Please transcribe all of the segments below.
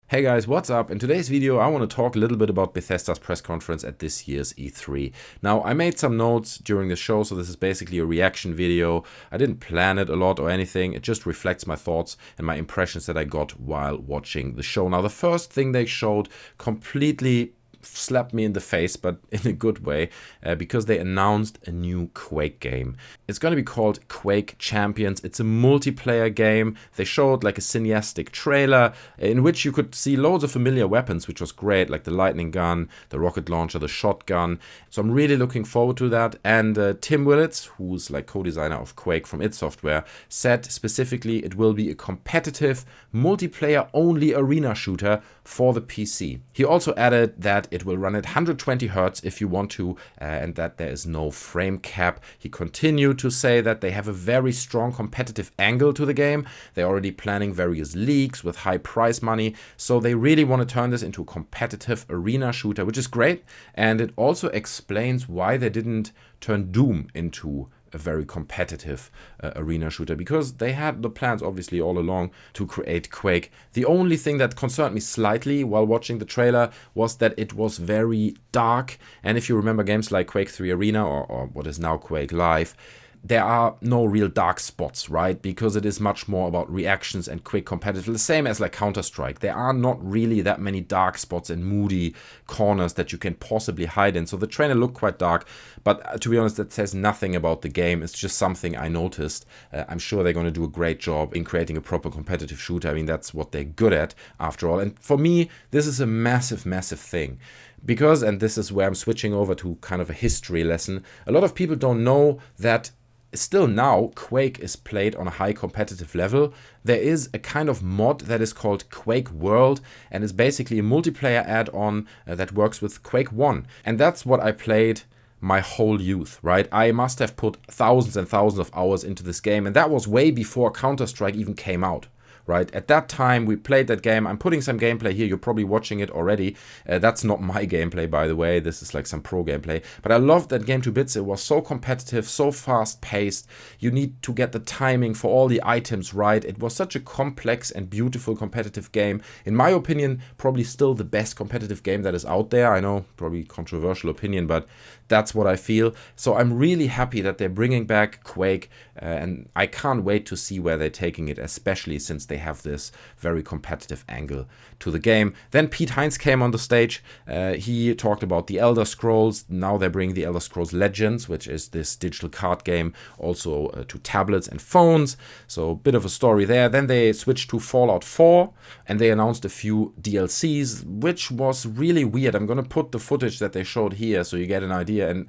Hey guys, what's up? In today's video I want to talk a little bit about Bethesda's press conference at this year's E3. Now, I made some notes during the show, so this is basically a reaction video. I didn't plan it a lot or anything, it just reflects my thoughts and my impressions that I got while watching the show. Now, the first thing they showed completely slapped me in the face, but in a good way, because they announced a new Quake game. It's going to be called Quake Champions. It's a multiplayer game. They showed like a cineastic trailer in which you could see loads of familiar weapons, which was great, like the lightning gun, the rocket launcher, the shotgun. So I'm really looking forward to that. And Tim Willits, who's like co-designer of Quake from id Software, said specifically it will be a competitive multiplayer only arena shooter for the PC. He also added that it will run at 120 Hz if you want to, and that there is no frame cap. He continued to say that they have a very strong competitive angle to the game. They're already planning various leagues with high prize money, so they really want to turn this into a competitive arena shooter, which is great. And it also explains why they didn't turn Doom into a very competitive arena shooter, because they had the plans obviously all along to create Quake. The only thing that concerned me slightly while watching the trailer was that it was very dark, and if you remember games like Quake 3 Arena or what is now Quake Live, there are no real dark spots, right? Because it is much more about reactions and quick competitive, the same as like Counter-Strike. There are not really that many dark spots and moody corners that you can possibly hide in. So the trailer looked quite dark, but to be honest, that says nothing about the game. It's just something I noticed. I'm sure they're going to do a great job in creating a proper competitive shooter. I mean, that's what they're good at after all. And for me, this is a massive, massive thing. Because, and this is where I'm switching over to kind of a history lesson, a lot of people don't know that still now Quake is played on a high competitive level. There is a kind of mod that is called QuakeWorld, and is basically a multiplayer add-on that works with Quake 1. And that's what I played my whole youth, right? I must have put thousands and thousands of hours into this game, and that was way before Counter-Strike even came out. Right, at that time we played that game. I'm putting some gameplay here, you're probably watching it already. That's not my gameplay, by the way, this is like some pro gameplay, but I loved that game to bits. It was so competitive, so fast paced. You need to get the timing for all the items right. It was such a complex and beautiful competitive game. In my opinion, probably still the best competitive game that is out there. I know, probably controversial opinion, but that's what I feel. So I'm really happy that they're bringing back Quake, and I can't wait to see where they're taking it, especially since they have this very competitive angle to the game. Then Pete Hines came on the stage. He talked about the Elder Scrolls. Now they're bringing the Elder Scrolls Legends, which is this digital card game, also to tablets and phones. So a bit of a story there. Then they switched to Fallout 4, and they announced a few DLCs, which was really weird. I'm going to put the footage that they showed here so you get an idea, and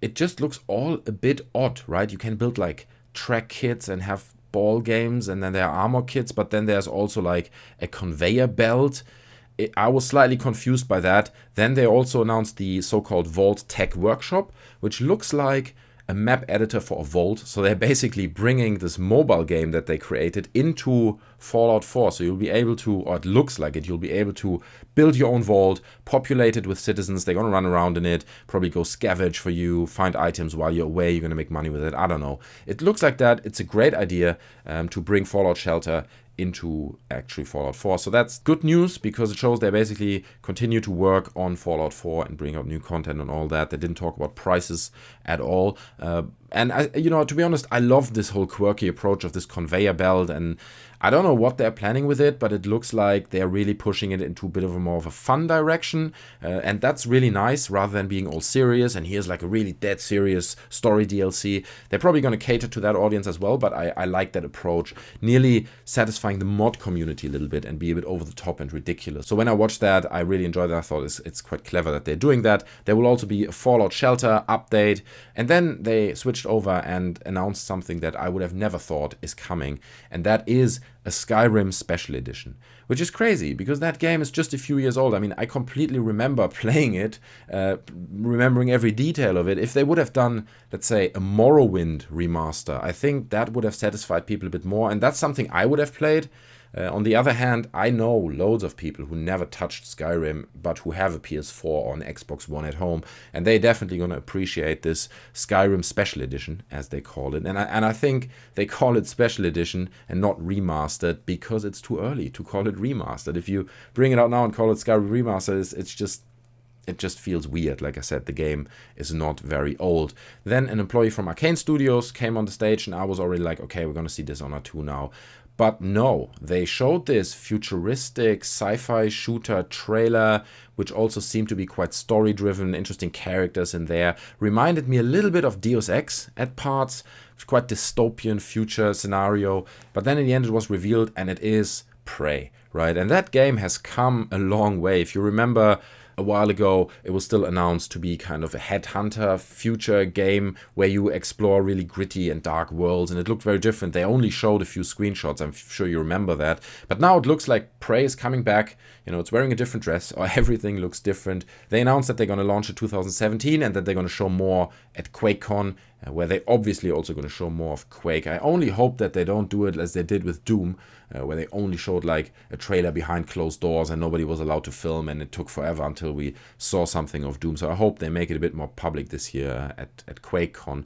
it just looks all a bit odd, right? You can build like track kits and have ball games, and then there are armor kits, but then there's also like a conveyor belt. I was slightly confused by that. Then they also announced the so-called Vault Tech Workshop, which looks like a map editor for a vault. So they're basically bringing this mobile game that they created into Fallout 4. So you'll be able to, or it looks like it, you'll be able to build your own vault, populate it with citizens. They're going to run around in it, probably go scavenge for you, find items while you're away. You're going to make money with it. I don't know. It looks like that. It's a great idea to bring Fallout Shelter into actually Fallout 4. So that's good news, because it shows they basically continue to work on Fallout 4 and bring out new content and all that. They didn't talk about prices at all. And to be honest, I love this whole quirky approach of this conveyor belt, and I don't know what they're planning with it, but it looks like they're really pushing it into a bit of a more of a fun direction, and that's really nice, rather than being all serious. And here's like a really dead serious story DLC. They're probably going to cater to that audience as well, but I like that approach, nearly satisfying the mod community a little bit and be a bit over the top and ridiculous. So when I watched that, I really enjoyed that. I thought it's quite clever that they're doing that. There will also be a Fallout Shelter update, and then they switched over and announced something that I would have never thought is coming, and that is a Skyrim Special Edition, which is crazy because that game is just a few years old. I mean, I completely remember playing it, remembering every detail of it. If they would have done, let's say, a Morrowind remaster, I think that would have satisfied people a bit more, and that's something I would have played. On the other hand, I know loads of people who never touched Skyrim, but who have a PS4 or an Xbox One at home, and they definitely going to appreciate this Skyrim Special Edition, as they call it. And I think they call it Special Edition and not Remastered because it's too early to call it Remastered. If you bring it out now and call it Skyrim Remastered, it just feels weird. Like I said, the game is not very old. Then an employee from Arcane Studios came on the stage, and I was already like, okay, we're going to see Dishonored 2 now. But no, they showed this futuristic sci-fi shooter trailer, which also seemed to be quite story-driven, interesting characters in there. Reminded me a little bit of Deus Ex at parts, quite dystopian future scenario. But then in the end it was revealed, and it is Prey, right? And that game has come a long way. If you remember, a while ago, it was still announced to be kind of a headhunter future game where you explore really gritty and dark worlds, and it looked very different. They only showed a few screenshots. I'm sure you remember that. But now it looks like Prey is coming back. You know, it's wearing a different dress, or everything looks different. They announced that they're going to launch in 2017 and that they're going to show more at QuakeCon, where they obviously also going to show more of Quake. I only hope that they don't do it as they did with Doom, where they only showed like a trailer behind closed doors and nobody was allowed to film, and it took forever until we saw something of Doom. So I hope they make it a bit more public this year at QuakeCon.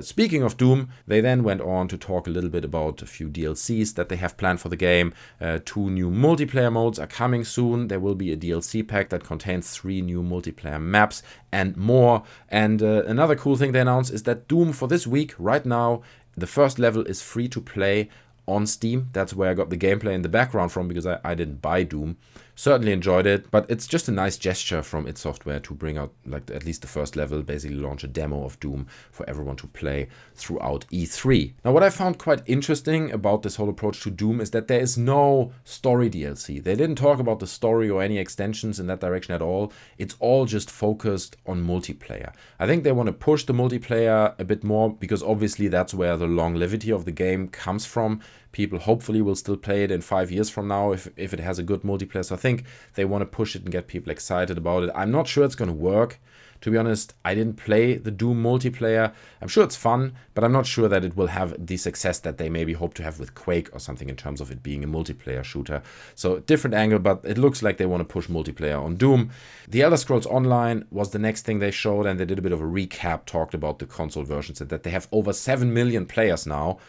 Speaking of Doom, they then went on to talk a little bit about a few DLCs that they have planned for the game. 2 new multiplayer modes are coming soon. There will be a DLC pack that contains 3 new multiplayer maps and more. And another cool thing they announced is that Doom for this week, right now, the first level is free to play on Steam. That's where I got the gameplay in the background from, because I didn't buy Doom. Certainly enjoyed it, but it's just a nice gesture from id Software to bring out like at least the first level, basically launch a demo of Doom for everyone to play throughout E3. Now, what I found quite interesting about this whole approach to Doom is that there is no story DLC. They didn't talk about the story or any extensions in that direction at all. It's all just focused on multiplayer. I think they want to push the multiplayer a bit more, because obviously that's where the longevity of the game comes from. People hopefully will still play it in 5 years from now if it has a good multiplayer. So I think they want to push it and get people excited about it. I'm not sure it's going to work. To be honest, I didn't play the Doom multiplayer. I'm sure it's fun, but I'm not sure that it will have the success that they maybe hope to have with Quake or something in terms of it being a multiplayer shooter. So different angle, but it looks like they want to push multiplayer on Doom. The Elder Scrolls Online was the next thing they showed, and they did a bit of a recap, talked about the console versions, and that they have over 7 million players now,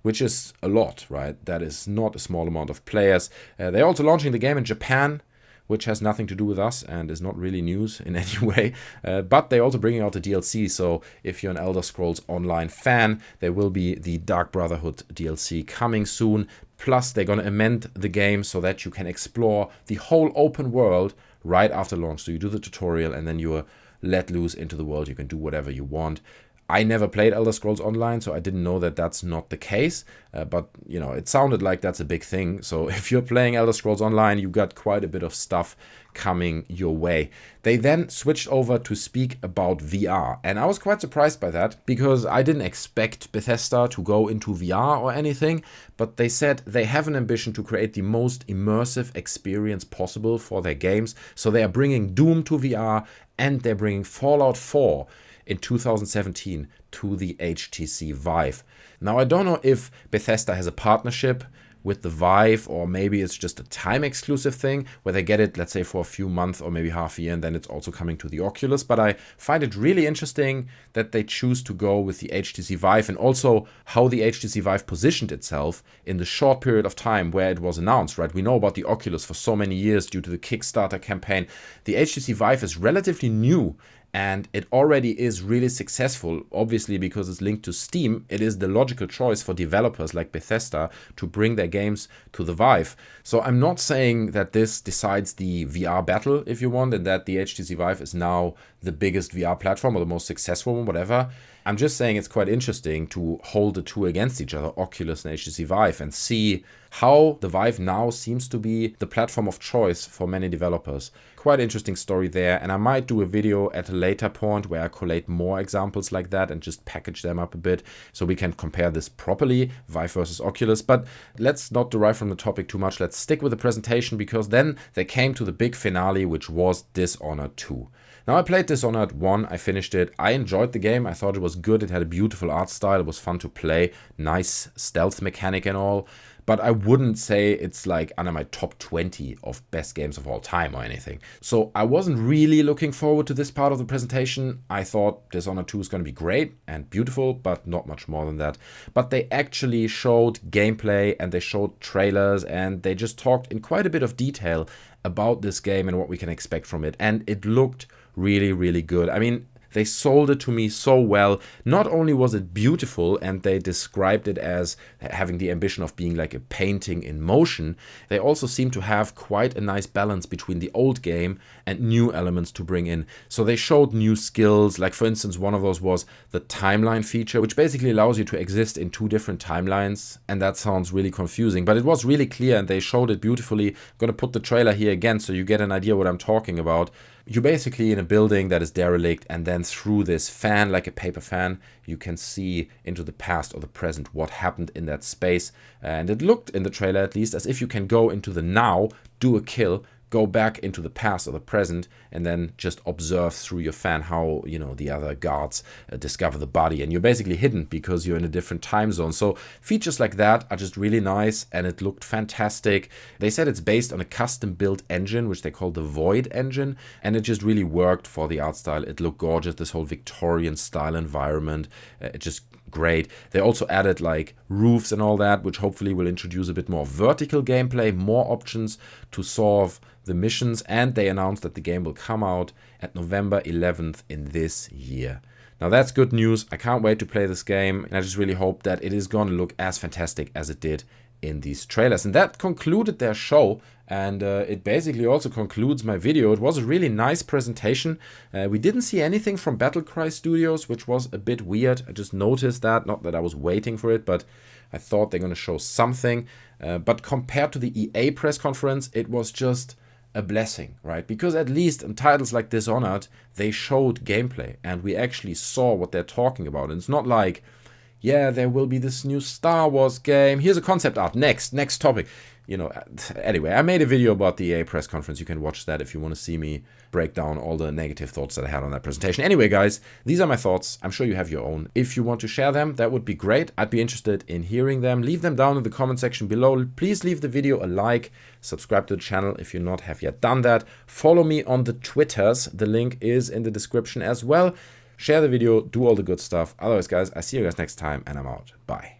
which is a lot, right? That is not a small amount of players. They're also launching the game in Japan, which has nothing to do with us and is not really news in any way. But they're also bringing out the DLC, so if you're an Elder Scrolls Online fan, there will be the Dark Brotherhood DLC coming soon. Plus, they're going to amend the game so that you can explore the whole open world right after launch. So you do the tutorial and then you're let loose into the world. You can do whatever you want. I never played Elder Scrolls Online, so I didn't know that that's not the case. But, you know, it sounded like that's a big thing. So if you're playing Elder Scrolls Online, you got quite a bit of stuff coming your way. They then switched over to speak about VR. And I was quite surprised by that, because I didn't expect Bethesda to go into VR or anything. But they said they have an ambition to create the most immersive experience possible for their games. So they are bringing Doom to VR, and they're bringing Fallout 4 in 2017 to the HTC Vive. Now, I don't know if Bethesda has a partnership with the Vive, or maybe it's just a time exclusive thing where they get it, let's say, for a few months or maybe half a year, and then it's also coming to the Oculus. But I find it really interesting that they choose to go with the HTC Vive, and also how the HTC Vive positioned itself in the short period of time where it was announced, right? We know about the Oculus for so many years due to the Kickstarter campaign. The HTC Vive is relatively new, and it already is really successful. Obviously, because it's linked to Steam, it is the logical choice for developers like Bethesda to bring their games to the Vive. So I'm not saying that this decides the VR battle, if you want, and that the HTC Vive is now the biggest VR platform or the most successful one, whatever. I'm just saying it's quite interesting to hold the two against each other, Oculus and HTC Vive, and see how the Vive now seems to be the platform of choice for many developers. Quite interesting story there, and I might do a video at a later point where I collate more examples like that and just package them up a bit so we can compare this properly, Vive versus Oculus. But let's not derive from the topic too much. Let's stick with the presentation, because then they came to the big finale, which was Dishonored 2. Now, I played Dishonored 1, I finished it, I enjoyed the game, I thought it was good, it had a beautiful art style, it was fun to play, nice stealth mechanic and all. but I wouldn't say it's like under my top 20 of best games of all time or anything. So I wasn't really looking forward to this part of the presentation. I thought Dishonored 2 is going to be great and beautiful, but not much more than that. But they actually showed gameplay and they showed trailers and they just talked in quite a bit of detail about this game and what we can expect from it. And it looked really, really good. I mean, they sold it to me so well. Not only was it beautiful and they described it as having the ambition of being like a painting in motion, they also seem to have quite a nice balance between the old game and new elements to bring in. So they showed new skills, like for instance, one of those was the timeline feature, which basically allows you to exist in 2 different timelines. And that sounds really confusing, but it was really clear and they showed it beautifully. I'm going to put the trailer here again so you get an idea what I'm talking about. You're basically in a building that is derelict, and then through this fan, like a paper fan, you can see into the past or the present what happened in that space. And it looked, in the trailer at least, as if you can go into the now, do a kill, go back into the past or the present, and then just observe through your fan how, you know, the other guards discover the body. And you're basically hidden because you're in a different time zone. So features like that are just really nice, and it looked fantastic. They said it's based on a custom-built engine, which they call the Void engine, and it just really worked for the art style. It looked gorgeous, this whole Victorian style environment. It just great. They also added like roofs and all that, which hopefully will introduce a bit more vertical gameplay, more options to solve the missions, and they announced that the game will come out at November 11th in this year. Now that's good news. I can't wait to play this game, and I just really hope that it is going to look as fantastic as it did in these trailers. And that concluded their show, and it basically also concludes my video. It was a really nice presentation. We didn't see anything from Battlecry Studios, which was a bit weird. I just noticed that, not that I was waiting for it, but I thought they're going to show something. But compared to the EA press conference, it was just a blessing, right? Because at least in titles like Dishonored, they showed gameplay and we actually saw what they're talking about. And it's not like, yeah, there will be this new Star Wars game. Here's a concept art. Next topic. You know, anyway, I made a video about the EA press conference. You can watch that if you want to see me break down all the negative thoughts that I had on that presentation. Anyway, guys, these are my thoughts. I'm sure you have your own. If you want to share them, that would be great. I'd be interested in hearing them. Leave them down in the comment section below. Please leave the video a like. Subscribe to the channel if you not have yet done that. Follow me on the Twitters. The link is in the description as well. Share the video. Do all the good stuff. Otherwise, guys, I see you guys next time, and I'm out. Bye.